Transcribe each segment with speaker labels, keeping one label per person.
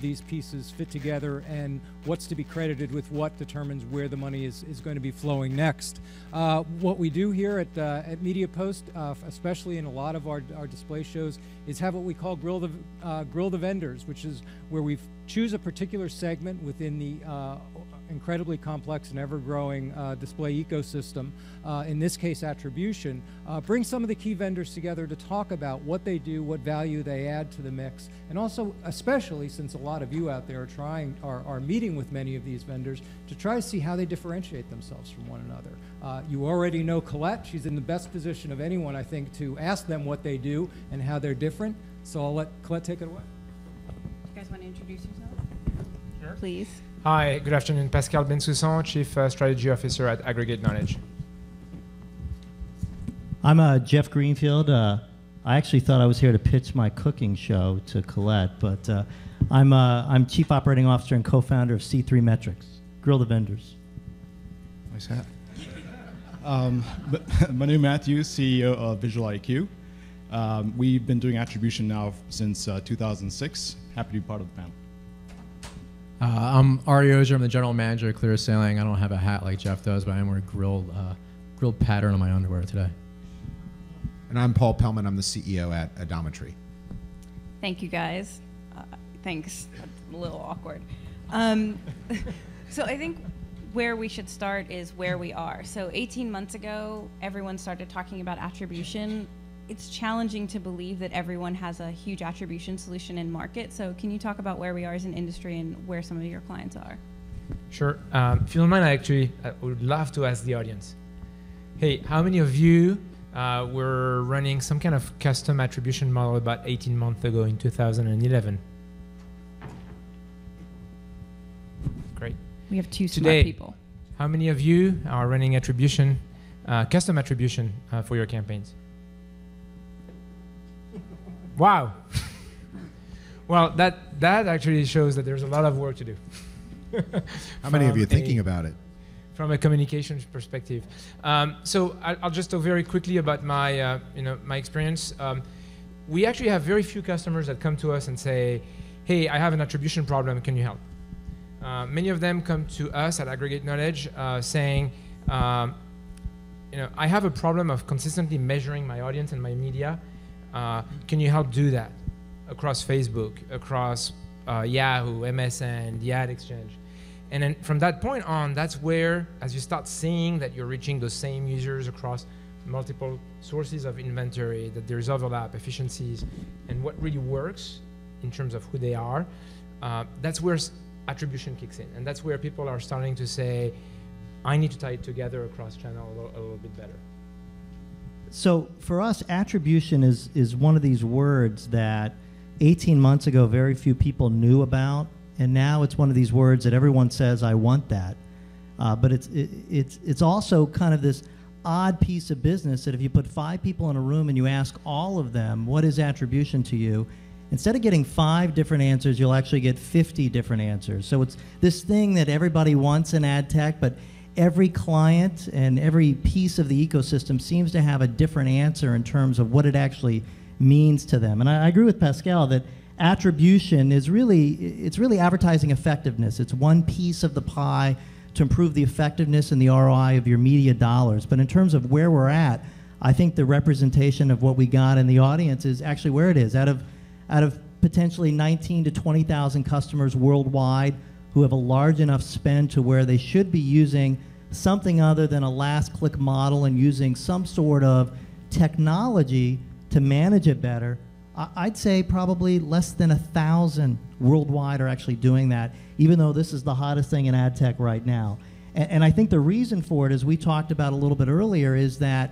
Speaker 1: these pieces fit together and what's to be credited with what determines where the money is going to be flowing next. What we do here at MediaPost, especially in a lot of our display shows, is have what we call Grill the Vendors, which is where we choose a particular segment within the incredibly complex and ever-growing display ecosystem, in this case Attribution, bring some of the key vendors together to talk about what they do, what value they add to the mix, and also, especially since a lot of you out there are meeting with many of these vendors, to try to see how they differentiate themselves from one another. You already know Colette. She's in the best position of anyone, I think, to ask them what they do and how they're different. So I'll let Colette take it away.
Speaker 2: You guys want to introduce yourself? Sure. Please.
Speaker 3: Hi, good afternoon. Pascal Bensoussan, Chief Strategy Officer at Aggregate Knowledge.
Speaker 4: I'm Jeff Greenfield. I actually thought I was here to pitch my cooking show to Colette, but I'm Chief Operating Officer and co-founder of C3 Metrics. Grill the Vendors.
Speaker 5: Nice hat. Manu Matthews, CEO of Visual IQ. We've been doing attribution now since 2006. Happy to be part of the panel.
Speaker 6: I'm Ari Ozier. I'm the general manager of Clear Sailing. I don't have a hat like Jeff does, but I'm wearing a grilled pattern on my underwear today.
Speaker 7: And I'm Paul Pellman. I'm the CEO at Odometry.
Speaker 2: Thank you, guys. Thanks. That's a little awkward. So I think where we should start is where we are. So 18 months ago, everyone started talking about attribution. It's challenging to believe that everyone has a huge attribution solution in market. So can you talk about where we are as an industry and where some of your clients are?
Speaker 3: Sure. If you don't mind, I would love to ask the audience. Hey, how many of you were running some kind of custom attribution model about 18 months ago in 2011? Great.
Speaker 2: We have two smart people.
Speaker 3: How many of you are running attribution, custom attribution for your campaigns? Wow. Well, that actually shows that there's a lot of work to do.
Speaker 7: How many of you are thinking about it?
Speaker 3: From a communications perspective. So I'll just talk very quickly about my, my experience. We actually have very few customers that come to us and say, hey, I have an attribution problem, can you help? Many of them come to us at Aggregate Knowledge saying, I have a problem of consistently measuring my audience and my media. Can you help do that across Facebook, across Yahoo, MSN, the ad exchange? And then from that point on, that's where, as you start seeing that you're reaching those same users across multiple sources of inventory, that there's overlap, efficiencies, and what really works in terms of who they are, that's where attribution kicks in. And that's where people are starting to say, I need to tie it together across channel a little bit better.
Speaker 4: So for us, attribution is one of these words that 18 months ago very few people knew about, and now it's one of these words that everyone says, I want that. But it's also kind of this odd piece of business that if you put 5 people in a room and you ask all of them, what is attribution to you? Instead of getting 5 different answers, you'll actually get 50 different answers. So it's this thing that everybody wants in ad tech, but every client and every piece of the ecosystem seems to have a different answer in terms of what it actually means to them. And I agree with Pascal that attribution is really advertising effectiveness. It's one piece of the pie to improve the effectiveness and the ROI of your media dollars. But in terms of where we're at, I think the representation of what we got in the audience is actually where it is. Out of potentially 19 to 20,000 customers worldwide who have a large enough spend to where they should be using something other than a last click model and using some sort of technology to manage it better, I'd say probably less than 1,000 worldwide are actually doing that, even though this is the hottest thing in ad tech right now. And I think the reason for it, as we talked about a little bit earlier, is that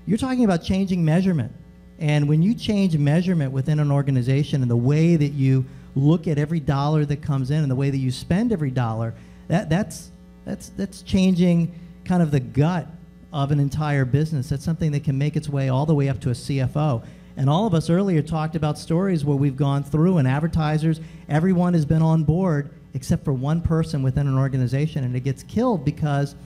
Speaker 4: you're talking about changing measurement. And when you change measurement within an organization and the way that you look at every dollar that comes in and the way that you spend every dollar, that's changing kind of the gut of an entire business. That's something that can make its way all the way up to a CFO. And all of us earlier talked about stories where we've gone through and advertisers, everyone has been on board except for one person within an organization, and it gets killed because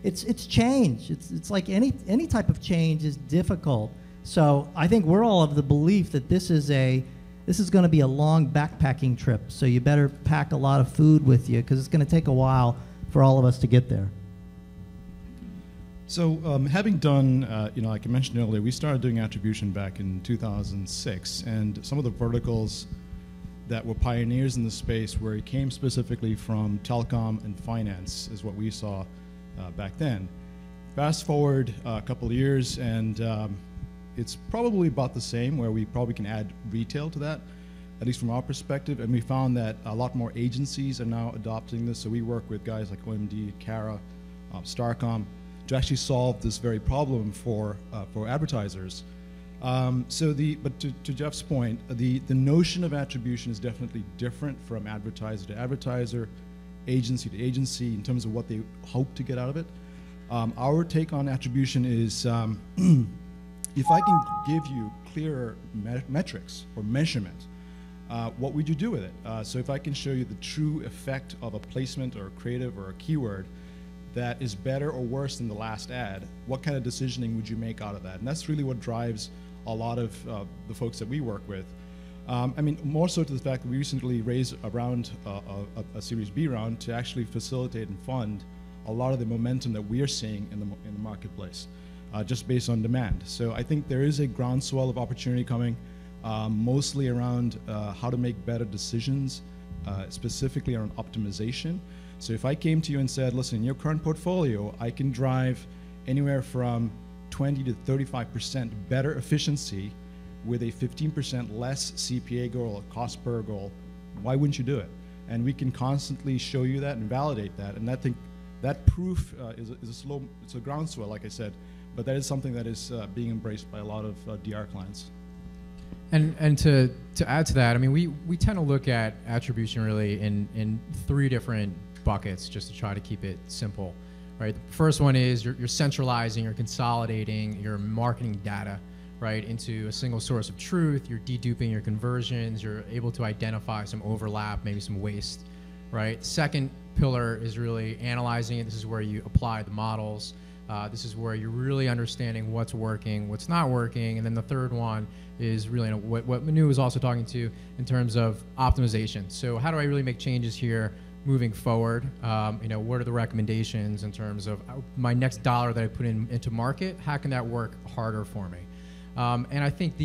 Speaker 4: it's change. It's like any type of change is difficult. So I think we're all of the belief that this is a this is going to be a long backpacking trip, so you better pack a lot of food with you because it's going to take a while for all of us to get there.
Speaker 5: So having done, like I mentioned earlier, we started doing attribution back in 2006, and some of the verticals that were pioneers in the space where it came specifically from telecom and finance is what we saw back then. Fast forward a couple of years, and it's probably about the same, where we probably can add retail to that, at least from our perspective, and we found that a lot more agencies are now adopting this. So we work with guys like OMMA, Cara, Starcom, to actually solve this very problem for advertisers. But to Jeff's point, the notion of attribution is definitely different from advertiser to advertiser, agency to agency, in terms of what they hope to get out of it. Our take on attribution is if I can give you clearer metrics or measurement, what would you do with it? So if I can show you the true effect of a placement or a creative or a keyword that is better or worse than the last ad, what kind of decisioning would you make out of that? And that's really what drives a lot of the folks that we work with. I mean, more so to the fact that we recently raised around a Series B round to actually facilitate and fund a lot of the momentum that we are seeing in the marketplace, just based on demand. So I think there is a groundswell of opportunity coming, mostly around how to make better decisions, specifically around optimization. So if I came to you and said, listen, in your current portfolio, I can drive anywhere from 20 to 35% better efficiency with a 15% less CPA goal, or cost per goal, why wouldn't you do it? And we can constantly show you that and validate that. And I think that proof it's a groundswell, like I said, but that is something that is being embraced by a lot of DR clients.
Speaker 6: And to add to that, I mean, we tend to look at attribution really in three different buckets, just to try to keep it simple, right? The first one is you're centralizing, you're consolidating your marketing data, right, into a single source of truth. You're deduping your conversions. You're able to identify some overlap, maybe some waste, right? Second pillar is really analyzing it. This is where you apply the models. This is where you're really understanding what's working, what's not working. And then the third one is really what Manu was also talking to in terms of optimization. So how do I really make changes here moving forward? What are the recommendations in terms of my next dollar that I put into market? How can that work harder for me? And I think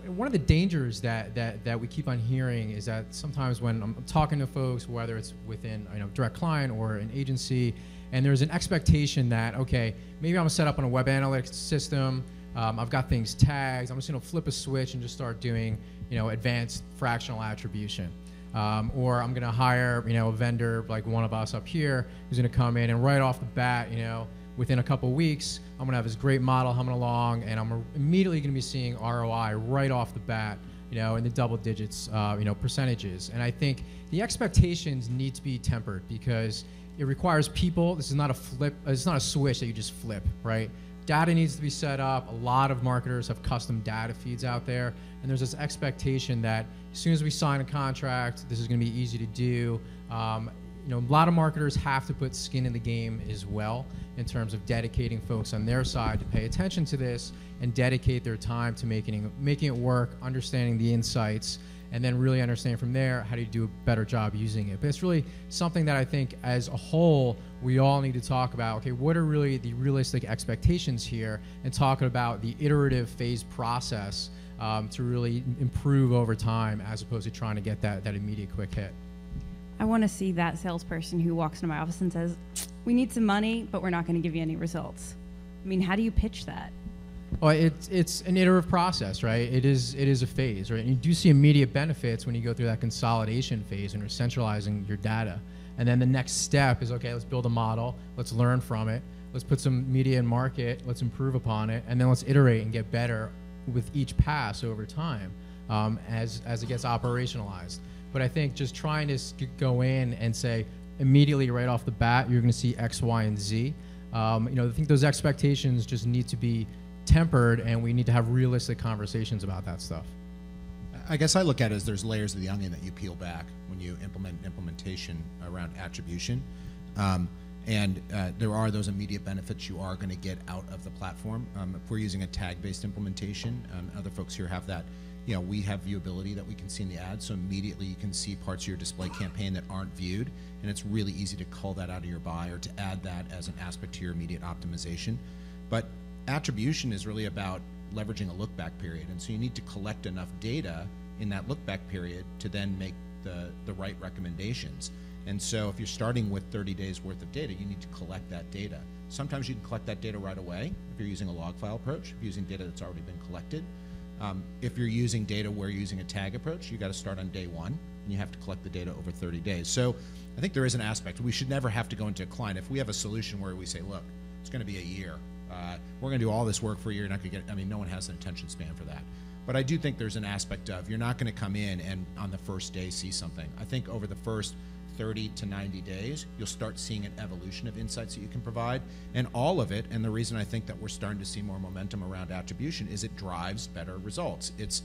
Speaker 6: one of the dangers that we keep on hearing is that sometimes when I'm talking to folks, whether it's within direct client or an agency, and there's an expectation that, okay, maybe I'm gonna set up on a web analytics system, I've got things tagged, I'm just gonna flip a switch and just start doing advanced fractional attribution. Or I'm gonna hire a vendor like one of us up here who's gonna come in and right off the bat, within a couple weeks, I'm gonna have this great model humming along, and I'm immediately gonna be seeing ROI right off the bat, in the double digits, percentages. And I think the expectations need to be tempered because it requires people. This is not a flip. It's not a switch that you just flip, right? Data needs to be set up. A lot of marketers have custom data feeds out there, and there's this expectation that as soon as we sign a contract, this is going to be easy to do. A lot of marketers have to put skin in the game as well in terms of dedicating folks on their side to pay attention to this and dedicate their time to making it work, understanding the insights, and then really understand from there how do you do a better job using it. But it's really something that I think as a whole we all need to talk about. Okay, what are really the realistic expectations here, and talking about the iterative phase process to really improve over time as opposed to trying to get that immediate quick hit.
Speaker 2: I want to see that salesperson who walks into my office and says, we need some money, but we're not going to give you any results. I mean, how do you pitch that?
Speaker 6: Well, it's an iterative process, right? It is a phase, right? And you do see immediate benefits when you go through that consolidation phase and you're centralizing your data. And then the next step is, okay, let's build a model, let's learn from it, let's put some media in market, let's improve upon it, and then let's iterate and get better with each pass over time as it gets operationalized. But I think just trying to go in and say immediately right off the bat, you're going to see X, Y, and Z. I think those expectations just need to be tempered, and we need to have realistic conversations about that stuff.
Speaker 7: I guess I look at it as there's layers of the onion that you peel back when you implement implementation around attribution. And there are those immediate benefits you are going to get out of the platform. If we're using a tag-based implementation, other folks here have that you know, we have viewability that we can see in the ad, so immediately you can see parts of your display campaign that aren't viewed, and it's really easy to cull that out of your buy or to add that as an aspect to your immediate optimization. But attribution is really about leveraging a look-back period, and so you need to collect enough data in that look-back period to then make the right recommendations. And so if you're starting with 30 days worth of data, you need to collect that data. Sometimes you can collect that data right away if you're using a log file approach, if you're using data that's already been collected. If you're using data where you're using a tag approach, you got to start on day one, and you have to collect the data over 30 days. So I think there is an aspect. We should never have to go into a client. If we have a solution where we say, look, it's going to be a year, we're going to do all this work for a year, you're not going to get, I mean, no one has an attention span for that. But I do think there's an aspect of, you're not going to come in and on the first day see something. I think over the first 30 to 90 days, you'll start seeing an evolution of insights that you can provide. And all of it, and the reason I think that we're starting to see more momentum around attribution is it drives better results. It's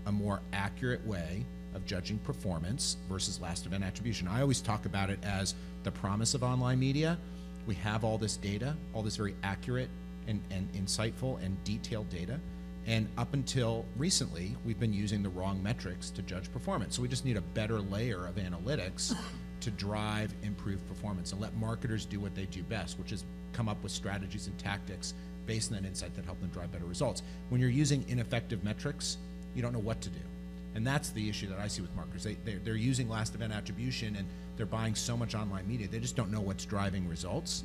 Speaker 7: a more accurate way of judging performance versus last event attribution. I always talk about it as the promise of online media. We have all this data, all this very accurate and insightful and detailed data. And up until recently, we've been using the wrong metrics to judge performance. So we just need a better layer of analytics to drive improved performance and let marketers do what they do best, which is come up with strategies and tactics based on that insight that help them drive better results. When you're using ineffective metrics, you don't know what to do. And that's the issue that I see with marketers. They're using last event attribution and they're buying so much online media, they just don't know what's driving results.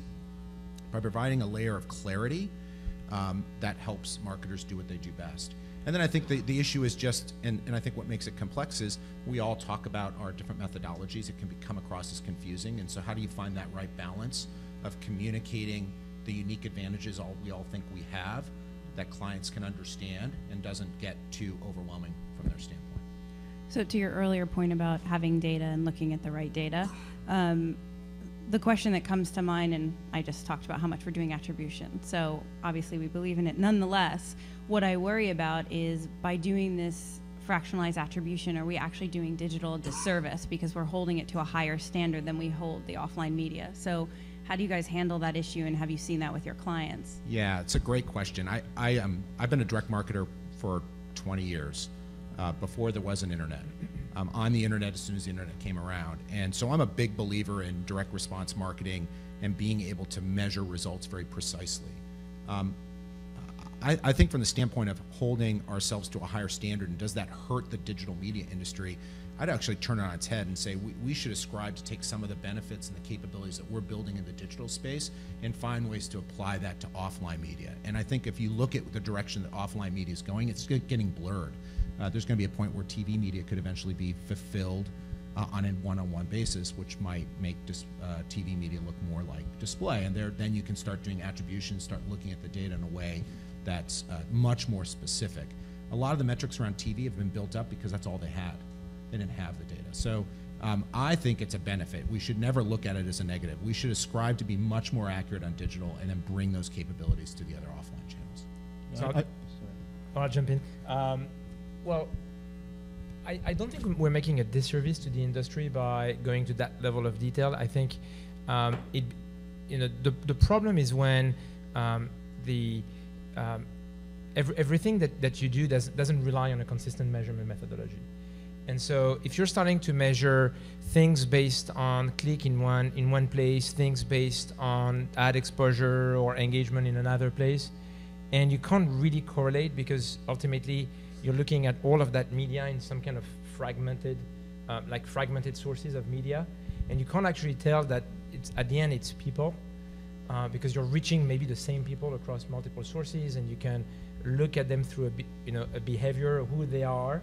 Speaker 7: By providing a layer of clarity, that helps marketers do what they do best. And then I think the issue is just, and I think what makes it complex is we all talk about our different methodologies. It can come across as confusing. And so how do you find that right balance of communicating the unique advantages we all think we have that clients can understand and doesn't get too overwhelming from their standpoint?
Speaker 2: So to your earlier point about having data and looking at the right data, the question that comes to mind, and I just talked about how much we're doing attribution, so obviously we believe in it. Nonetheless, what I worry about is by doing this fractionalized attribution, are we actually doing digital a disservice because we're holding it to a higher standard than we hold the offline media? So how do you guys handle that issue, and have you seen that with your clients? Yeah,
Speaker 7: it's a great question. I've been a direct marketer for 20 years, before there was an internet. On the internet as soon as the internet came around. And so I'm a big believer in direct response marketing and being able to measure results very precisely. I think from the standpoint of holding ourselves to a higher standard, and does that hurt the digital media industry, I'd actually turn it on its head and say we should ascribe to take some of the benefits and the capabilities that we're building in the digital space and find ways to apply that to offline media. And I think if you look at the direction that offline media is going, it's getting blurred. There's going to be a point where TV media could eventually be fulfilled on a one-on-one basis, which might make TV media look more like display. And then you can start doing attribution, start looking at the data in a way that's much more specific. A lot of the metrics around TV have been built up because that's all they had. They didn't have the data. So I think it's a benefit. We should never look at it as a negative. We should ascribe to be much more accurate on digital and then bring those capabilities to the other offline channels.
Speaker 3: So I'll jump in. Well, I don't think we're making a disservice to the industry by going to that level of detail. I think the problem is when everything that you do doesn't rely on a consistent measurement methodology. And so if you're starting to measure things based on click in one place, things based on ad exposure or engagement in another place, and you can't really correlate because ultimately you're looking at all of that media in some kind of fragmented sources of media, and you can't actually tell that at the end it's people, because you're reaching maybe the same people across multiple sources, and you can look at them through a behavior, who they are.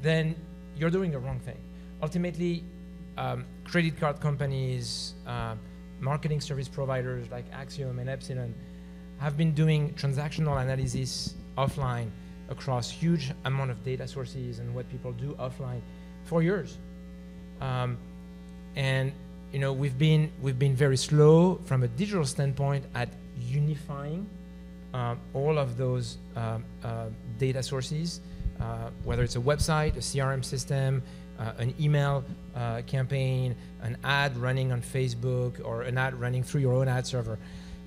Speaker 3: Then you're doing the wrong thing. Ultimately, credit card companies, marketing service providers like Axiom and Epsilon have been doing transactional analysis offline across huge amount of data sources and what people do offline for years. And we've been very slow from a digital standpoint at unifying all of those data sources, whether it's a website, a CRM system, an email campaign, an ad running on Facebook, or an ad running through your own ad server.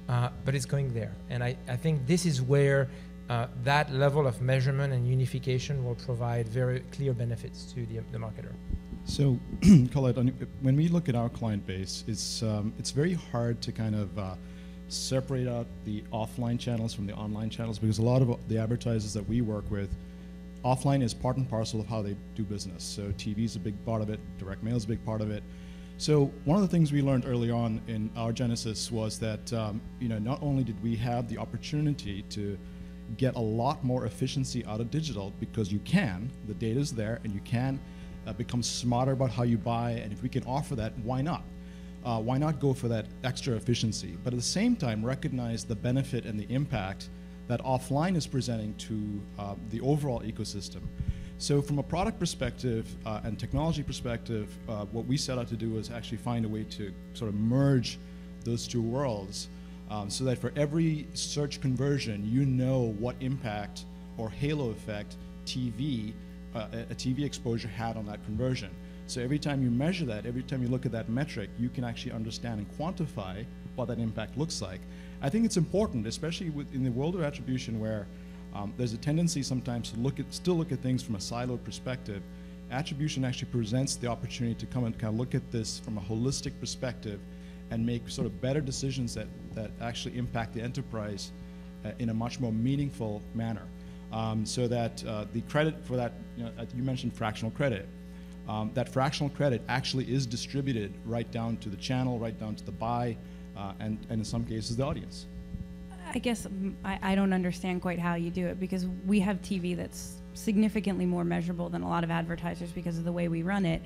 Speaker 3: But it's going there. And I think this is where that level of measurement and unification will provide very clear benefits to the marketer.
Speaker 5: So, Colette, when we look at our client base, it's very hard to kind of separate out the offline channels from the online channels, because a lot of the advertisers that we work with, offline is part and parcel of how they do business. So TV is a big part of it, direct mail is a big part of it. So one of the things we learned early on in our genesis was that not only did we have the opportunity to get a lot more efficiency out of digital, because the data's there, and you can become smarter about how you buy, and if we can offer that, why not? Why not go for that extra efficiency? But at the same time, recognize the benefit and the impact that offline is presenting to the overall ecosystem. So from a product perspective and technology perspective, what we set out to do was actually find a way to sort of merge those two worlds, so that for every search conversion, you know what impact or halo effect a TV exposure had on that conversion. So every time you measure that, every time you look at that metric, you can actually understand and quantify what that impact looks like. I think it's important, especially in the world of attribution, where there's a tendency sometimes to still look at things from a siloed perspective. Attribution actually presents the opportunity to come and kind of look at this from a holistic perspective and make sort of better decisions that actually impact the enterprise in a much more meaningful manner. So that the credit for that, you mentioned fractional credit. That fractional credit actually is distributed right down to the channel, right down to the buy, and in some cases the audience.
Speaker 2: I guess I don't understand quite how you do it, because we have TV that's significantly more measurable than a lot of advertisers because of the way we run it.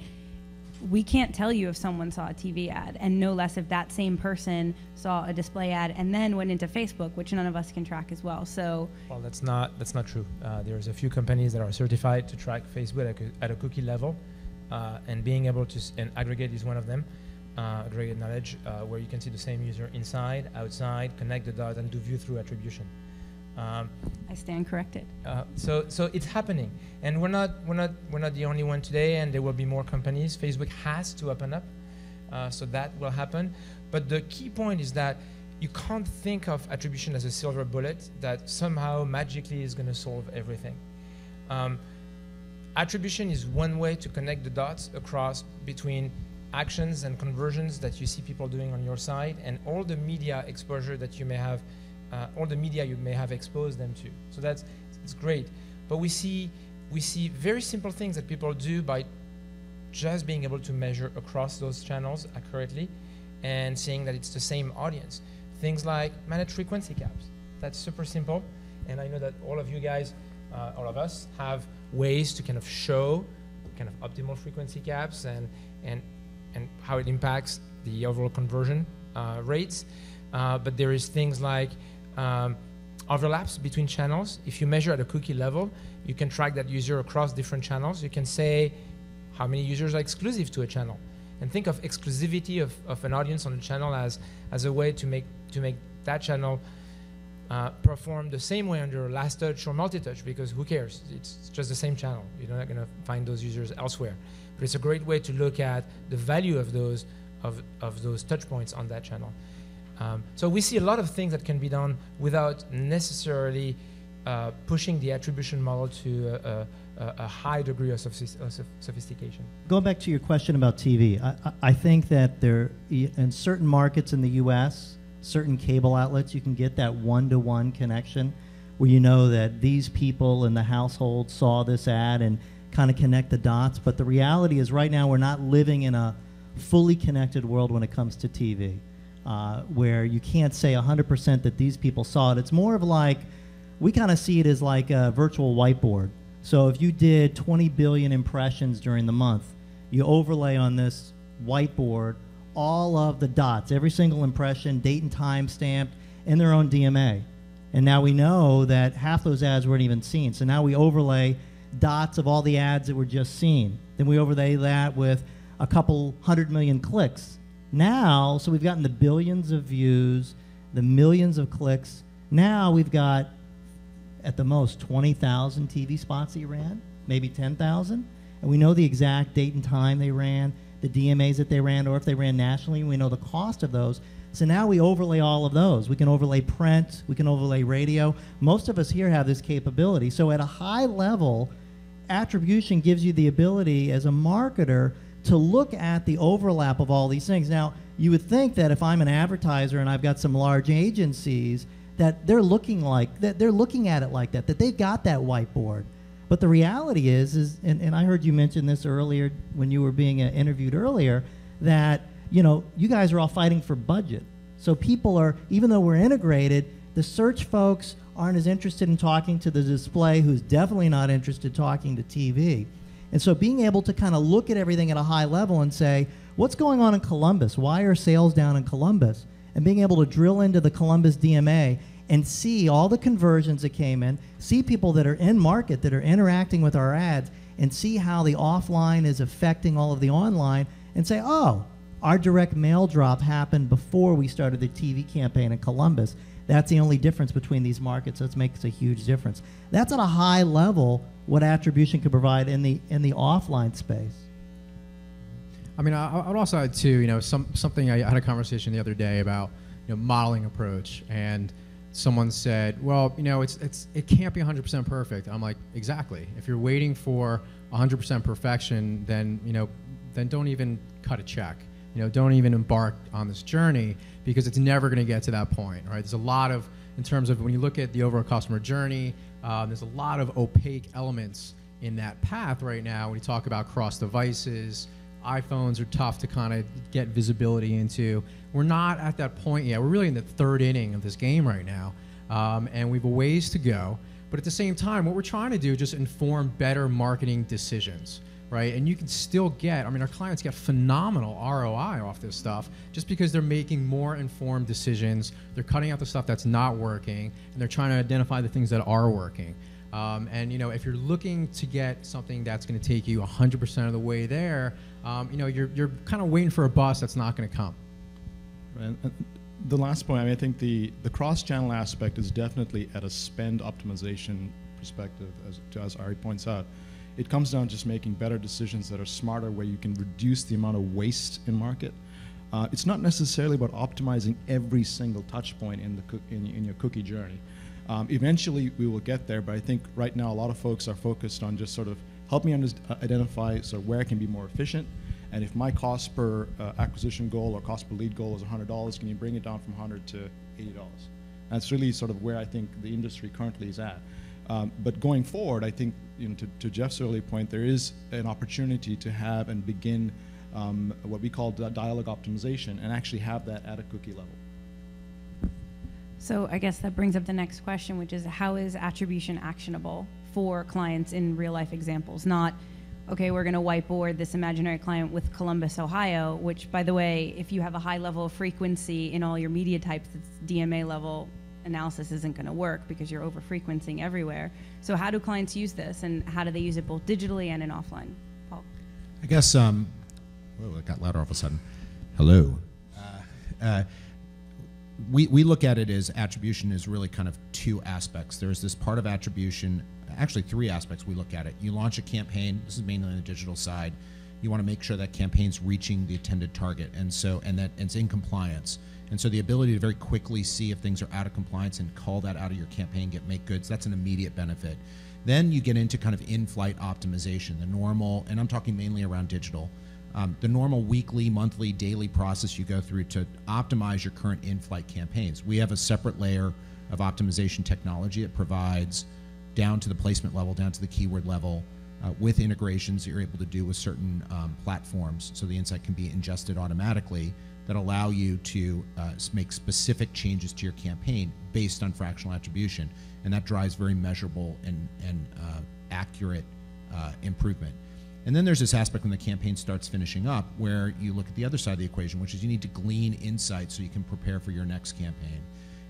Speaker 2: We can't tell you if someone saw a TV ad, and no less if that same person saw a display ad and then went into Facebook, which none of us can track as well. So,
Speaker 3: well, that's not true. There's a few companies that are certified to track Facebook at a cookie level, and being able to and aggregate is one of them. Aggregate knowledge, where you can see the same user inside, outside, connect the dots, and do view through attribution.
Speaker 2: I stand corrected.
Speaker 3: So it's happening, and we're not the only one today, and there will be more companies. Facebook has to open up, so that will happen. But the key point is that you can't think of attribution as a silver bullet that somehow magically is going to solve everything. Attribution is one way to connect the dots across between actions and conversions that you see people doing on your site, and all the media exposure that you may have, all the media you may have exposed them to. So it's great. But we see very simple things that people do by just being able to measure across those channels accurately and seeing that it's the same audience. Things like manage frequency caps. That's super simple. And I know that all of you guys, all of us, have ways to kind of show kind of optimal frequency caps and how it impacts the overall conversion rates. But there is things like overlaps between channels. If you measure at a cookie level, you can track that user across different channels. You can say how many users are exclusive to a channel. And think of exclusivity of an audience on a channel as a way to make that channel perform the same way under last touch or multi-touch, because who cares? It's just the same channel. You're not going to find those users elsewhere. But it's a great way to look at the value of those touch points on that channel. So we see a lot of things that can be done without necessarily pushing the attribution model to a high degree of sophistication.
Speaker 4: Going back to your question about TV, I think that in certain markets in the U.S., certain cable outlets, you can get that one-to-one connection where you know that these people in the household saw this ad and kind of connect the dots. But the reality is right now we're not living in a fully connected world when it comes to TV, where you can't say 100% that these people saw it. It's more of like, we kind of see it as like a virtual whiteboard. So if you did 20 billion impressions during the month, you overlay on this whiteboard all of the dots, every single impression, date and time stamped in their own DMA. And now we know that half those ads weren't even seen. So now we overlay dots of all the ads that were just seen. Then we overlay that with a couple 100 million clicks. Now, so we've gotten the billions of views, the millions of clicks. Now we've got, at the most, 20,000 TV spots that you ran, maybe 10,000. And we know the exact date and time they ran. the DMAs that they ran, or if they ran nationally, we know the cost of those. So now we overlay all of those. We can overlay print, we can overlay radio. Most of us here have this capability. So at a high level, attribution gives you the ability as a marketer to look at the overlap of all these things. Now, you would think that if I'm an advertiser and I've got some large agencies, that they're looking at it like that they've got that whiteboard. But the reality is and I heard you mention this earlier when you were being interviewed earlier, that you guys are all fighting for budget. So people are, even though we're integrated, the search folks aren't as interested in talking to the display, who's definitely not interested in talking to TV. And so being able to kind of look at everything at a high level and say, what's going on in Columbus? Why are sales down in Columbus? And being able to drill into the Columbus DMA and see all the conversions that came in, see people that are in market, that are interacting with our ads, and see how the offline is affecting all of the online, and say, oh, our direct mail drop happened before we started the TV campaign in Columbus. That's the only difference between these markets, so it makes a huge difference. That's at a high level what attribution could provide in the offline space.
Speaker 6: I mean, I would also add too, something I had a conversation the other day about, modeling approach, and someone said, well, it can't be 100% perfect. I'm like, exactly. If you're waiting for 100% perfection, then don't even cut a check. Don't even embark on this journey, because it's never going to get to that point, right? There's a lot of, in terms of when you look at the overall customer journey, there's a lot of opaque elements in that path right now. When you talk about cross devices, iPhones are tough to kind of get visibility into. We're not at that point yet. We're really in the third inning of this game right now, and we have a ways to go. But at the same time, what we're trying to do is just inform better marketing decisions, right? And you can still get, our clients get phenomenal ROI off this stuff just because they're making more informed decisions. They're cutting out the stuff that's not working, and they're trying to identify the things that are working. And if you're looking to get something that's going to take you 100% of the way there, you're kind of waiting for a bus that's not going to come.
Speaker 5: And the last point, I think the cross-channel aspect is definitely at a spend optimization perspective, as Ari points out. It comes down to just making better decisions that are smarter, where you can reduce the amount of waste in market. It's not necessarily about optimizing every single touch point in your cookie journey. Eventually we will get there, but I think right now a lot of folks are focused on just sort of help me identify where I can be more efficient, and if my cost per acquisition goal or cost per lead goal is $100, can you bring it down from $100 to $80? That's really sort of where I think the industry currently is at. But going forward, I think to Jeff's earlier point, there is an opportunity to have and begin what we call dialogue optimization, and actually have that at a cookie level.
Speaker 2: So I guess that brings up the next question, which is, how is attribution actionable for clients in real life examples? Not, okay, we're going to whiteboard this imaginary client with Columbus, Ohio, which, by the way, if you have a high level of frequency in all your media types, it's DMA level analysis isn't going to work because you're over frequencing everywhere. So how do clients use this, and how do they use it both digitally and in offline? Paul?
Speaker 7: I guess, whoa, it got louder all of a sudden. Hello. We look at it as attribution is really kind of two aspects. There's this part of attribution, actually three aspects we look at it. You launch a campaign, this is mainly on the digital side. You want to make sure that campaign's reaching the intended target, and that it's in compliance. And so the ability to very quickly see if things are out of compliance and call that out of your campaign, make goods, that's an immediate benefit. Then you get into kind of in-flight optimization, the normal, and I'm talking mainly around digital, the normal weekly, monthly, daily process you go through to optimize your current in-flight campaigns. We have a separate layer of optimization technology. It provides down to the placement level, down to the keyword level, with integrations that you're able to do with certain platforms, so the insight can be ingested automatically, that allow you to make specific changes to your campaign based on fractional attribution, and that drives very measurable and accurate improvement. And then there's this aspect when the campaign starts finishing up, where you look at the other side of the equation, which is you need to glean insights so you can prepare for your next campaign.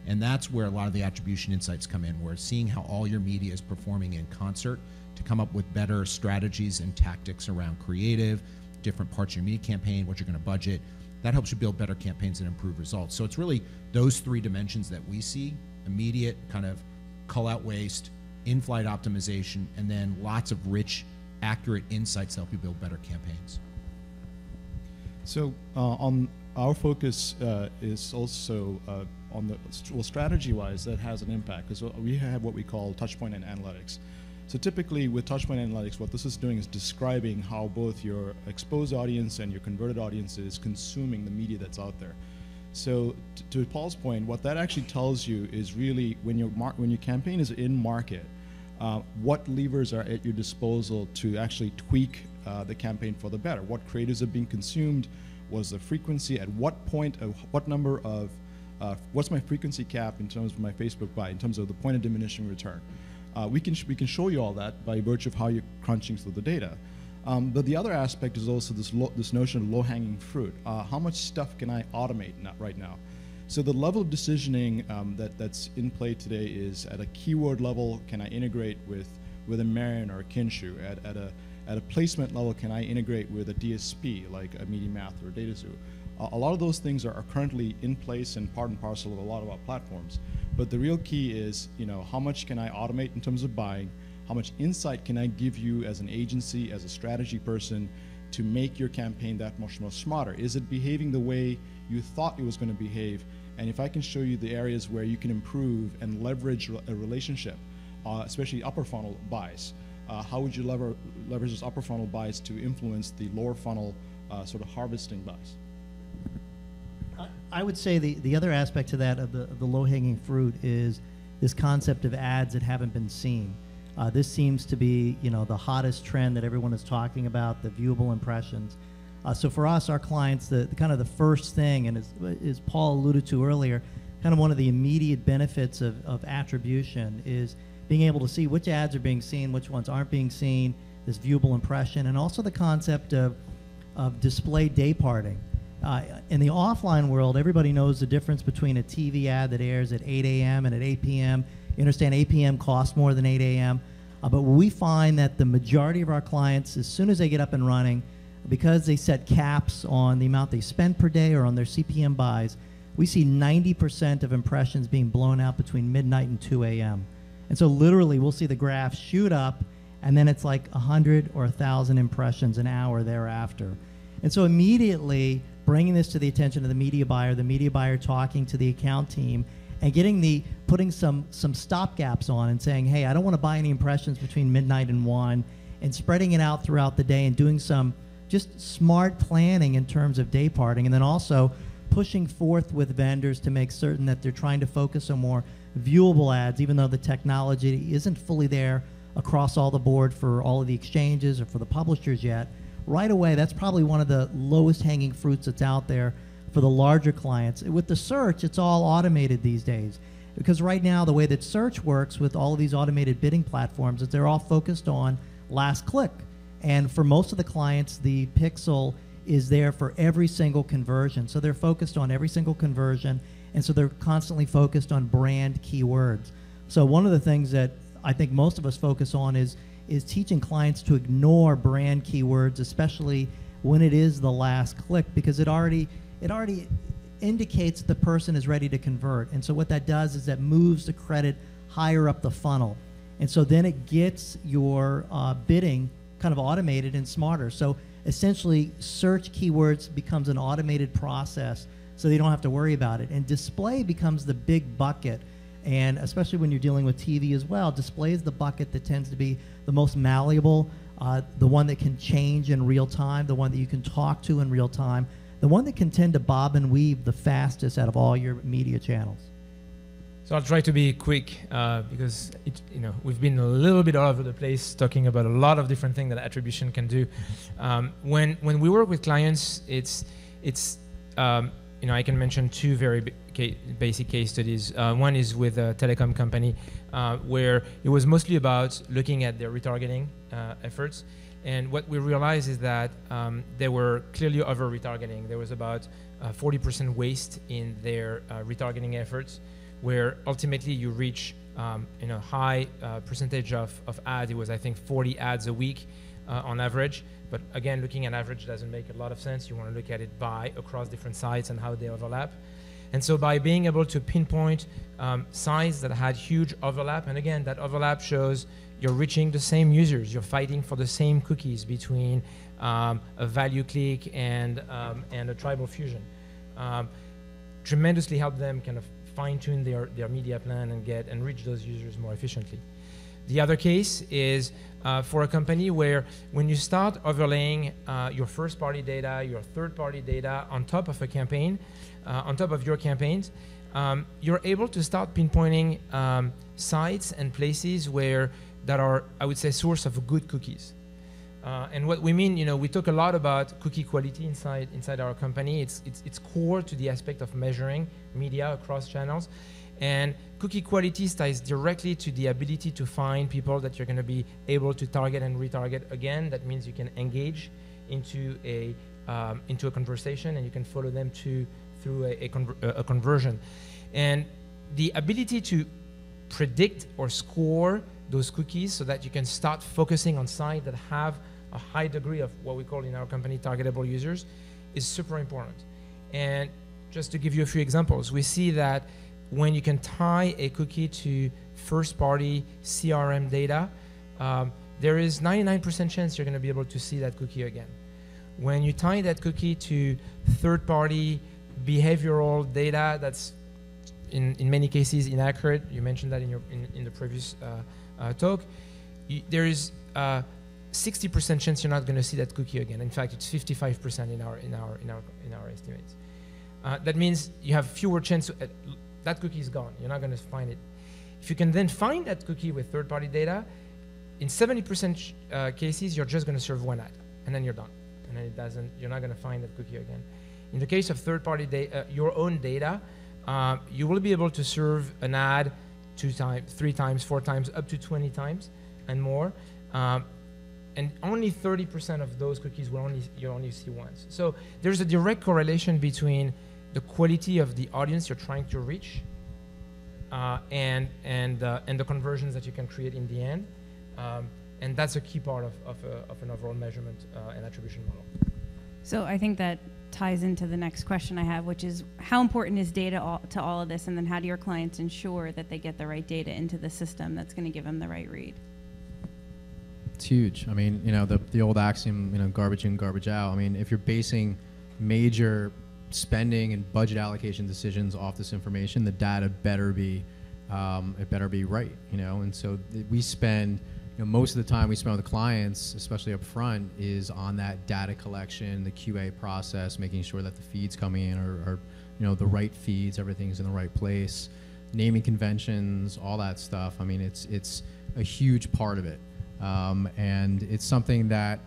Speaker 7: And that's where a lot of the attribution insights come in, where seeing how all your media is performing in concert to come up with better strategies and tactics around creative, different parts of your media campaign, what you're going to budget. That helps you build better campaigns and improve results. So it's really those three dimensions that we see: immediate kind of cull out waste, in-flight optimization, and then lots of rich, accurate insights to help you build better campaigns.
Speaker 5: So on our focus is also on the, well, strategy-wise, that has an impact, because we have what we call touchpoint and analytics. So typically with touchpoint analytics, what this is doing is describing how both your exposed audience and your converted audience is consuming the media that's out there. So to Paul's point, what that actually tells you is really when your campaign is in market, what levers are at your disposal to actually tweak the campaign for the better. What creatives are being consumed, was the frequency, at what point, what number of, what's my frequency cap in terms of my Facebook buy, in terms of the point of diminishing return. We can show you all that by virtue of how you're crunching through the data. But the other aspect is also this notion of low-hanging fruit. How much stuff can I automate right now? So the level of decisioning that's in play today is at a keyword level, can I integrate with a Marion or a Kinshu? At a placement level, can I integrate with a DSP like a MediaMath or a DataZoo? A lot of those things are currently in place and part and parcel of a lot of our platforms. But the real key is, how much can I automate in terms of buying? How much insight can I give you as an agency, as a strategy person, to make your campaign that much more smarter? Is it behaving the way you thought it was going to behave? And if I can show you the areas where you can improve and leverage a relationship, especially upper funnel buys, how would you leverage those upper funnel buys to influence the lower funnel sort of harvesting buys?
Speaker 4: I would say the other aspect to that of the low-hanging fruit is this concept of ads that haven't been seen. This seems to be the hottest trend that everyone is talking about, the viewable impressions. So for us, our clients, the kind of the first thing, and as Paul alluded to earlier, kind of one of the immediate benefits of attribution is being able to see which ads are being seen, which ones aren't being seen, this viewable impression, and also the concept of display day parting. In the offline world, everybody knows the difference between a TV ad that airs at 8 a.m. and at 8 p.m. You understand 8 p.m. costs more than 8 a.m. But we find that the majority of our clients, as soon as they get up and running, because they set caps on the amount they spend per day or on their CPM buys, we see 90% of impressions being blown out between midnight and 2 a.m. And so literally we'll see the graph shoot up, and then it's like 100 or 1,000 impressions an hour thereafter. And so immediately bringing this to the attention of the media buyer talking to the account team, and putting some stop gaps on and saying, hey, I don't want to buy any impressions between midnight and 1, and spreading it out throughout the day and doing some just smart planning in terms of day parting, and then also pushing forth with vendors to make certain that they're trying to focus on more viewable ads, even though the technology isn't fully there across all the board for all of the exchanges or for the publishers yet. Right away, that's probably one of the lowest hanging fruits that's out there for the larger clients. With the search, it's all automated these days. Because right now, the way that search works with all of these automated bidding platforms is they're all focused on last click. And for most of the clients, the pixel is there for every single conversion. So they're focused on every single conversion, and so they're constantly focused on brand keywords. So one of the things that I think most of us focus on is teaching clients to ignore brand keywords, especially when it is the last click, because it already indicates that the person is ready to convert. And so what that does is that moves the credit higher up the funnel. And so then it gets your bidding kind of automated and smarter. So essentially, search keywords becomes an automated process, so they don't have to worry about it. And display becomes the big bucket. And especially when you're dealing with TV as well, display is the bucket that tends to be the most malleable, the one that can change in real time, the one that you can talk to in real time, the one that can tend to bob and weave the fastest out of all your media channels.
Speaker 3: So I'll try to be quick because we've been a little bit all over the place talking about a lot of different things that attribution can do. When we work with clients, it's I can mention two very basic case studies. One is with a telecom company where it was mostly about looking at their retargeting efforts. And what we realized is that they were clearly over retargeting. There was about 40% waste in their retargeting efforts, where ultimately you reach high percentage of ads. It was, I think, 40 ads a week on average. But again, looking at average doesn't make a lot of sense. You want to look at it by across different sites and how they overlap. And so by being able to pinpoint sites that had huge overlap, and again, that overlap shows you're reaching the same users, you're fighting for the same cookies between a value click and a tribal fusion. Tremendously help them kind of fine-tune their media plan and reach those users more efficiently. The other case is for a company where when you start overlaying your first-party data, your third-party data on top of a campaign, on top of your campaigns, you're able to start pinpointing sites and places that are, I would say, source of good cookies. And what we mean, we talk a lot about cookie quality inside our company. It's core to the aspect of measuring media across channels. And cookie quality ties directly to the ability to find people that you're going to be able to target and retarget again. That means you can engage into a conversation, and you can follow them through a conversion. And the ability to predict or score those cookies so that you can start focusing on sites that have a high degree of what we call in our company targetable users is super important. And just to give you a few examples, we see that when you can tie a cookie to first-party CRM data, there is 99% chance you're going to be able to see that cookie again. When you tie that cookie to third-party behavioral data that's in many cases inaccurate, you mentioned that in the previous talk, there is 60% chance you're not going to see that cookie again. In fact, it's 55% in our estimates. That means you have fewer chances. That cookie is gone. You're not going to find it. If you can then find that cookie with third-party data, in 70% cases, you're just going to serve one ad, and then you're done. And then you're not going to find that cookie again. In the case of third-party data, your own data, you will be able to serve an ad 2 times, 3 times, 4 times, up to 20 times and more. And only 30% of those cookies you only see once. So there's a direct correlation between the quality of the audience you're trying to reach and the conversions that you can create in the end. And that's a key part of an overall measurement and attribution model.
Speaker 2: So I think that ties into the next question I have, which is how important is data to all of this, and then how do your clients ensure that they get the right data into the system that's going to give them the right read?
Speaker 6: It's huge. I mean, the old axiom, garbage in, garbage out. I mean, if you're basing major spending and budget allocation decisions off this information, the data better be right, And so we spend, most of the time we spend with the clients, especially up front, is on that data collection, the QA process, making sure that the feeds coming in are the right feeds, everything's in the right place, naming conventions, all that stuff. I mean, it's a huge part of it. And it's something that,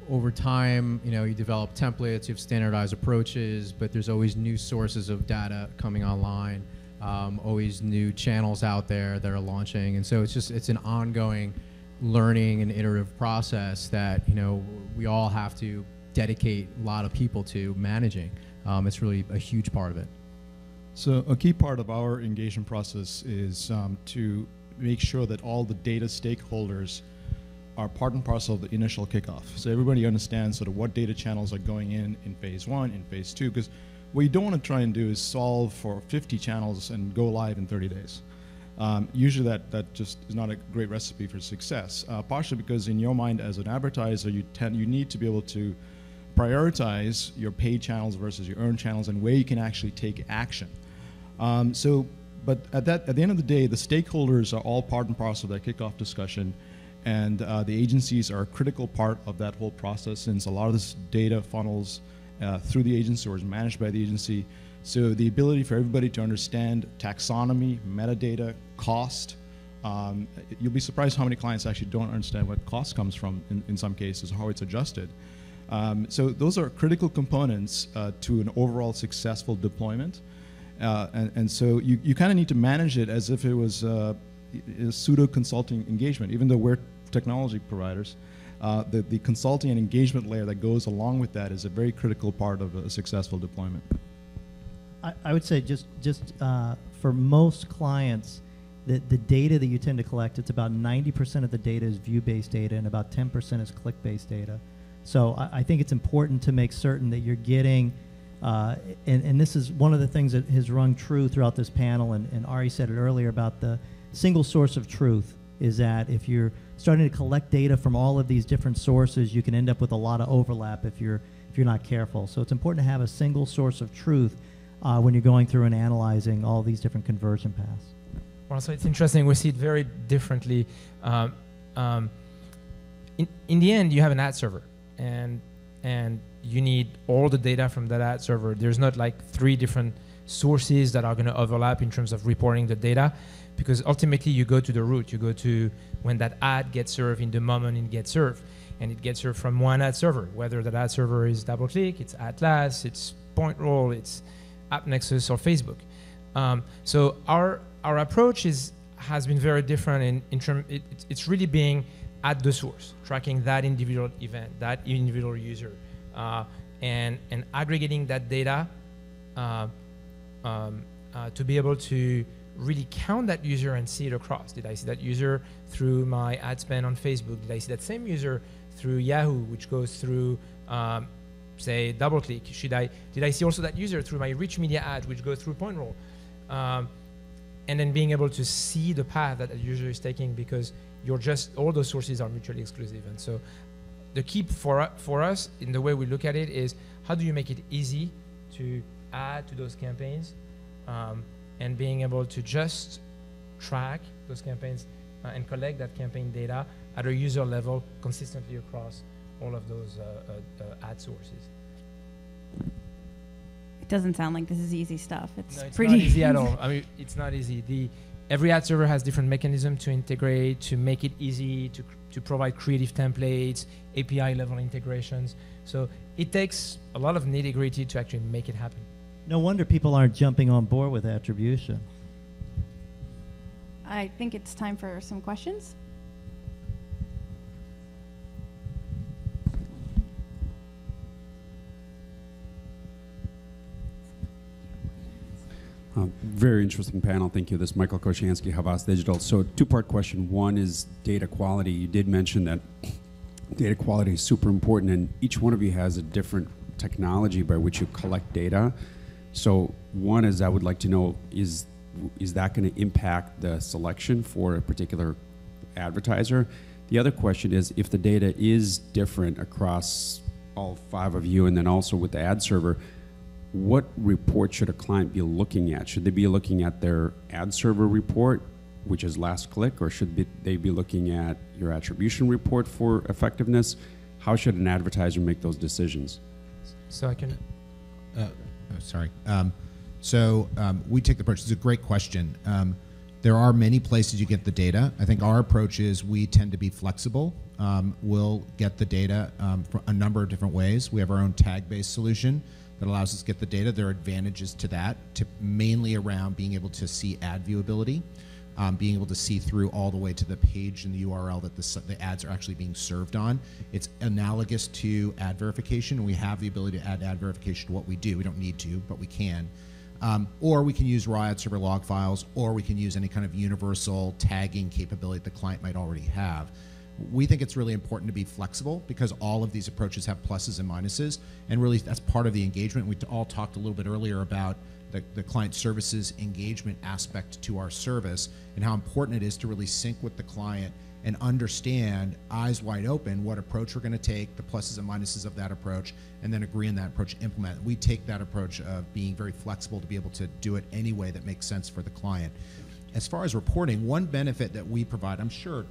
Speaker 6: over time, you develop templates, you have standardized approaches, but there's always new sources of data coming online, always new channels out there that are launching. And so it's an ongoing learning and iterative process that, we all have to dedicate a lot of people to managing. It's really a huge part of it.
Speaker 5: So a key part of our engagement process is to make sure that all the data stakeholders are part and parcel of the initial kickoff. So everybody understands sort of what data channels are going in phase 1, in phase 2, because what you don't want to try and do is solve for 50 channels and go live in 30 days. Usually that just is not a great recipe for success, partially because in your mind as an advertiser, you need to be able to prioritize your paid channels versus your earned channels and where you can actually take action. But at the end of the day, the stakeholders are all part and parcel of that kickoff discussion, and the agencies are a critical part of that whole process, since a lot of this data funnels through the agency or is managed by the agency. So the ability for everybody to understand taxonomy, metadata, cost, you'll be surprised how many clients actually don't understand what cost comes from in some cases, how it's adjusted. So those are critical components to an overall successful deployment. And so you kind of need to manage it as if it was a pseudo consulting engagement. Even though we're technology providers, the consulting and engagement layer that goes along with that is a very critical part of a successful deployment.
Speaker 4: I would say just for most clients, the data that you tend to collect, it's about 90% of the data is view-based data and about 10% is click-based data. So I think it's important to make certain that you're getting And this is one of the things that has rung true throughout this panel, and Ari said it earlier about the single source of truth, is that if you're starting to collect data from all of these different sources, you can end up with a lot of overlap if you're not careful. So it's important to have a single source of truth when you're going through and analyzing all these different conversion paths.
Speaker 3: Well, so it's interesting. We see it very differently. In the end, you have an ad server, and you need all the data from that ad server. There's not like 3 different sources that are going to overlap in terms of reporting the data, because ultimately you go to the root. You go to when that ad gets served, in the moment it gets served, and it gets served from one ad server, whether that ad server is DoubleClick, it's Atlas, it's PointRoll, it's AppNexus or Facebook. So our approach has been very different in terms. It's really being at the source, tracking that individual event, that individual user, and aggregating that data to be able to really count that user and see it across. Did I see that user through my ad spend on Facebook? Did I see that same user through Yahoo, which goes through, say, DoubleClick? Did I see also that user through my rich media ad, which goes through PointRoll? And then being able to see the path that a user is taking, because all those sources are mutually exclusive. And so the key for us in the way we look at it is, how do you make it easy to add to those campaigns, and being able to just track those campaigns and collect that campaign data at a user level consistently across all of those ad sources.
Speaker 2: It doesn't sound like this is easy stuff. It's
Speaker 3: No, it's
Speaker 2: pretty
Speaker 3: not easy at all. I mean, it's not easy. Every ad server has different mechanisms to integrate, to make it easy, to provide creative templates, API level integrations. So it takes a lot of nitty-gritty to actually make it happen.
Speaker 4: No wonder people aren't jumping on board with attribution.
Speaker 2: I think it's time for some questions.
Speaker 8: Very interesting panel. Thank you. This is Michael Koshansky, Havas Digital. So 2-part question. One is data quality. You did mention that data quality is super important, and each one of you has a different technology by which you collect data. So one is, I would like to know, is that going to impact the selection for a particular advertiser? The other question is, if the data is different across all 5 of you, and then also with the ad server, what report should a client be looking at? Should they be looking at their ad server report, which is last click, or should they be looking at your attribution report for effectiveness? How should an advertiser make those decisions?
Speaker 3: So I can...
Speaker 7: Sorry. We take the approach. It's a great question. There are many places you get the data. I think our approach is we tend to be flexible. We'll get the data from a number of different ways. We have our own tag-based solution that allows us to get the data. There are advantages to that, mainly around being able to see ad viewability, being able to see through all the way to the page and the URL that the ads are actually being served on. It's analogous to ad verification, and we have the ability to add ad verification to what we do. We don't need to, but we can. Or we can use raw ad server log files, or we can use any kind of universal tagging capability the client might already have. We think it's really important to be flexible, because all of these approaches have pluses and minuses, and really that's part of the engagement. We all talked a little bit earlier about the client services engagement aspect to our service, and how important it is to really sync with the client and understand, eyes wide open, what approach we're going to take, the pluses and minuses of that approach, and then agree on that approach and implement it. We take that approach of being very flexible to be able to do it any way that makes sense for the client. As far as reporting, one benefit that we provide, I'm sure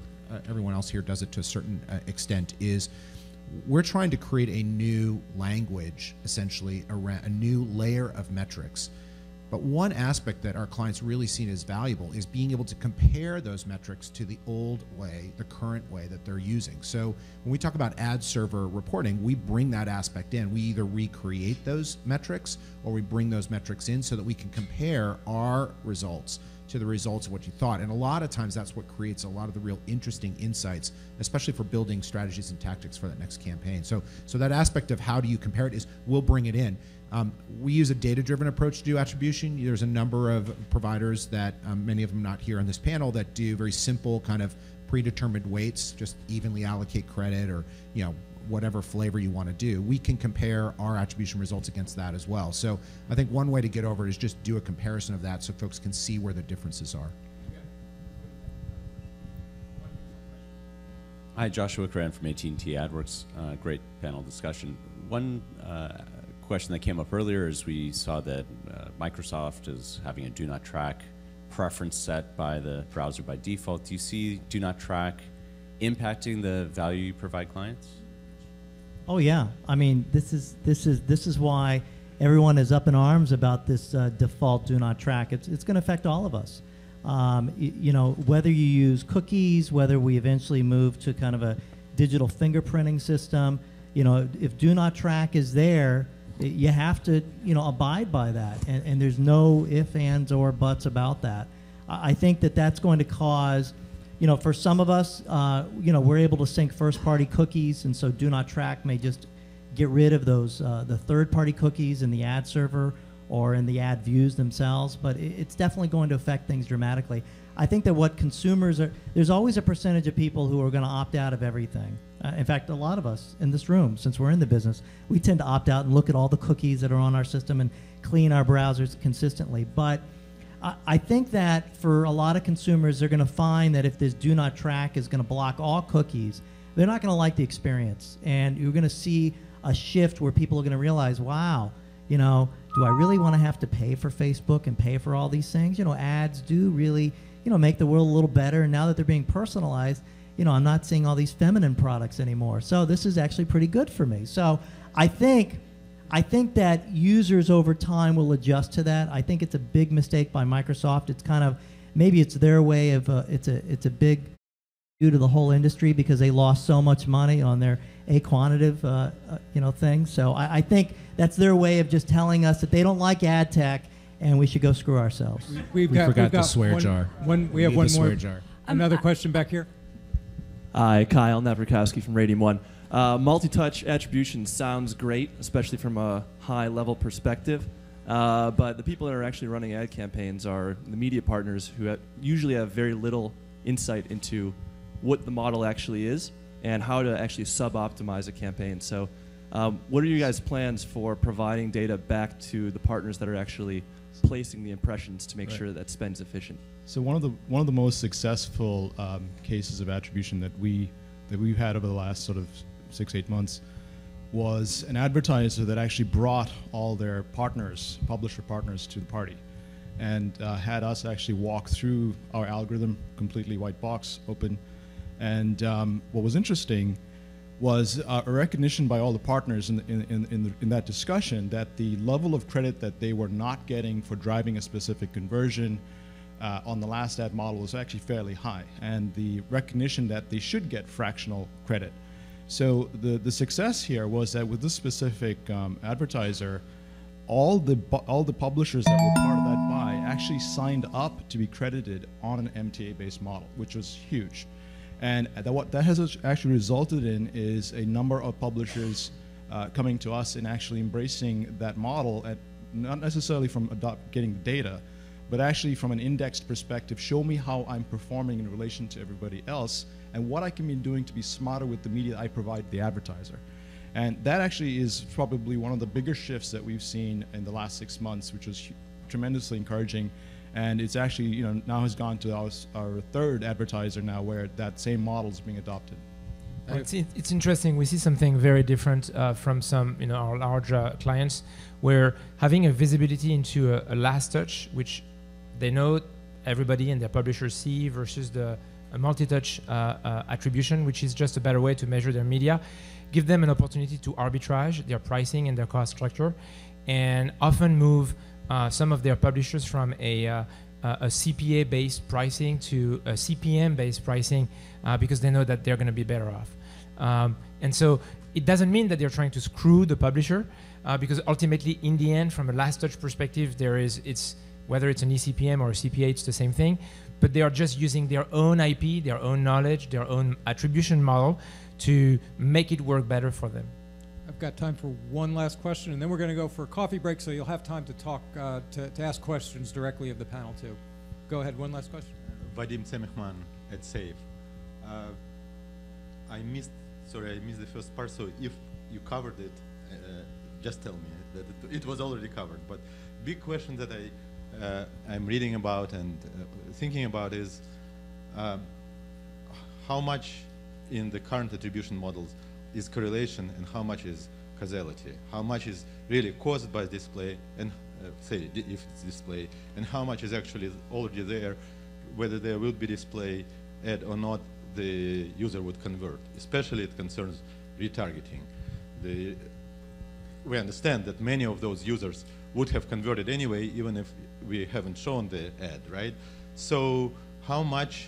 Speaker 7: everyone else here does it to a certain extent, is we're trying to create a new language, essentially, around a new layer of metrics. But one aspect that our clients really seen as valuable is being able to compare those metrics to the old way, the current way that they're using. So when we talk about ad server reporting, we bring that aspect in. We either recreate those metrics, or we bring those metrics in so that we can compare our results to the results of what you thought. And a lot of times that's what creates a lot of the real interesting insights, especially for building strategies and tactics for that next campaign. So that aspect of how do you compare it is, we'll bring it in. We use a data-driven approach to do attribution. There's a number of providers that, many of them not here on this panel, that do very simple kind of predetermined weights, just evenly allocate credit, or whatever flavor you want to do, we can compare our attribution results against that as well. So I think one way to get over it is just do a comparison of that so folks can see where the differences are.
Speaker 9: Hi, Joshua Cran from AT&T AdWorks. Great panel discussion. One question that came up earlier is we saw that Microsoft is having a do not track preference set by the browser by default. Do you see do not track impacting the value you provide clients?
Speaker 4: Oh yeah, I mean this is why everyone is up in arms about this default do not track. It's going to affect all of us. You know, whether you use cookies, whether we eventually move to kind of a digital fingerprinting system, you know, if do not track is there, you have to, you know, abide by that. And there's no ifs, ands, or buts about that. I think that that's going to cause, you know, for some of us, you know, we're able to sync first-party cookies, and so do not track may just get rid of those, the third-party cookies in the ad server or in the ad views themselves, but it's definitely going to affect things dramatically. I think that what consumers are, there's always a percentage of people who are going to opt out of everything. In fact, a lot of us in this room, since we're in the business, we tend to opt out and look at all the cookies that are on our system and clean our browsers consistently. But I think that for a lot of consumers, they're going to find that if this do not track is going to block all cookies, they're not going to like the experience. And you're going to see a shift where people are going to realize, wow, you know, do I really want to have to pay for Facebook and pay for all these things? You know, ads do really, you know, make the world a little better. And now that they're being personalized, you know, I'm not seeing all these feminine products anymore. So this is actually pretty good for me. So I think that users over time will adjust to that. I think it's a big mistake by Microsoft. It's kind of, maybe it's their way of, it's a big due to the whole industry because they lost so much money on their quantitative, you know, thing. So I think that's their way of just telling us that they don't like ad tech and we should go screw ourselves.
Speaker 10: We forgot the swear jar.
Speaker 1: We have one more.
Speaker 10: Swear jar.
Speaker 1: Another question back here.
Speaker 11: Hi, Kyle Navrikowski from Radium One. Multi-touch attribution sounds great, especially from a high-level perspective. But the people that are actually running ad campaigns are the media partners who usually have very little insight into what the model actually is and how to actually sub-optimize a campaign. So what are you guys' plans for providing data back to the partners that are actually placing the impressions to make sure that spend's efficient?
Speaker 5: So one of the most successful cases of attribution that we've had over the last sort of 6-8 months was an advertiser that actually brought all their partners, publisher partners, to the party, and had us actually walk through our algorithm, completely white box, open. And what was interesting was a recognition by all the partners in that discussion that the level of credit that they were not getting for driving a specific conversion on the last ad model was actually fairly high, and the recognition that they should get fractional credit. So the success here was that with this specific advertiser, all the publishers that were part of that buy actually signed up to be credited on an MTA-based model, which was huge. And what that has actually resulted in is a number of publishers coming to us and actually embracing that model, at not necessarily from getting the data, but actually from an indexed perspective. Show me how I'm performing in relation to everybody else and what I can be doing to be smarter with the media I provide the advertiser. And that actually is probably one of the bigger shifts that we've seen in the last 6 months, which was tremendously encouraging. And it's actually, you know, now has gone to our third advertiser now where that same model is being adopted.
Speaker 3: It's interesting. We see something very different from some, you know, our larger clients, where having a visibility into a last touch, which they know everybody and their publishers see, versus a multi-touch attribution, which is just a better way to measure their media, give them an opportunity to arbitrage their pricing and their cost structure, and often move some of their publishers from a CPA-based pricing to a CPM-based pricing because they know that they're going to be better off. And so it doesn't mean that they're trying to screw the publisher, because ultimately, in the end, from a last touch perspective, whether it's an eCPM or a CPA, it's the same thing. But they are just using their own IP, their own knowledge, their own attribution model to make it work better for them.
Speaker 1: I've got time for one last question, and then we're going to go for a coffee break, so you'll have time to talk, to ask questions directly of the panel, too. Go ahead, one last question.
Speaker 12: Vadim Semihman at SAFE. I missed Sorry, I missed the first part. So if you covered it, just tell me that it was already covered. But big question that I'm reading about and thinking about is how much in the current attribution models is correlation and how much is causality? How much is really caused by display and say if it's display, and how much is actually already there, whether there will be display ad or not, the user would convert. Especially it concerns retargeting. We understand that many of those users would have converted anyway, even if we haven't shown the ad, right? So how much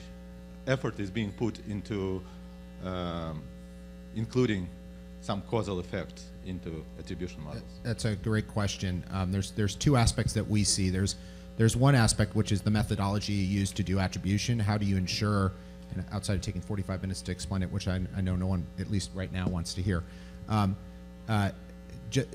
Speaker 12: effort is being put into including some causal effect into attribution models?
Speaker 7: That's a great question. There's two aspects that we see. There's one aspect, which is the methodology you use to do attribution. How do you ensure, and outside of taking 45 minutes to explain it, which I know no one, at least right now, wants to hear,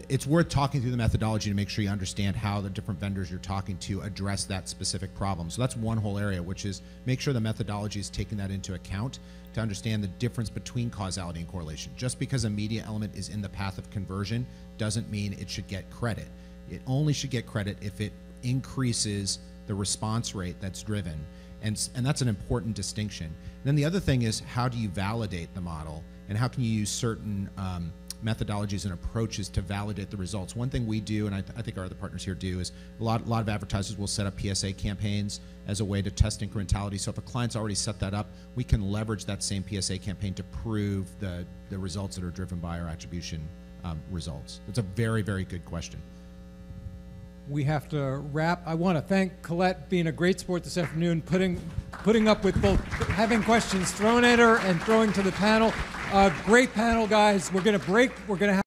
Speaker 7: it's worth talking through the methodology to make sure you understand how the different vendors you're talking to address that specific problem. So that's one whole area, which is make sure the methodology is taking that into account to understand the difference between causality and correlation. Just because a media element is in the path of conversion doesn't mean it should get credit. It only should get credit if it increases the response rate that's driven. And that's an important distinction. And then the other thing is, how do you validate the model, and how can you use certain methodologies and approaches to validate the results? One thing we do, and I think our other partners here do, is a lot of advertisers will set up PSA campaigns as a way to test incrementality. So if a client's already set that up, we can leverage that same PSA campaign to prove the results that are driven by our attribution results. It's a very, very good question.
Speaker 1: We have to wrap. I want to thank Colette being a great sport this afternoon, putting up with both having questions thrown at her and throwing to the panel. Great panel, guys. We're going to break. We're going to have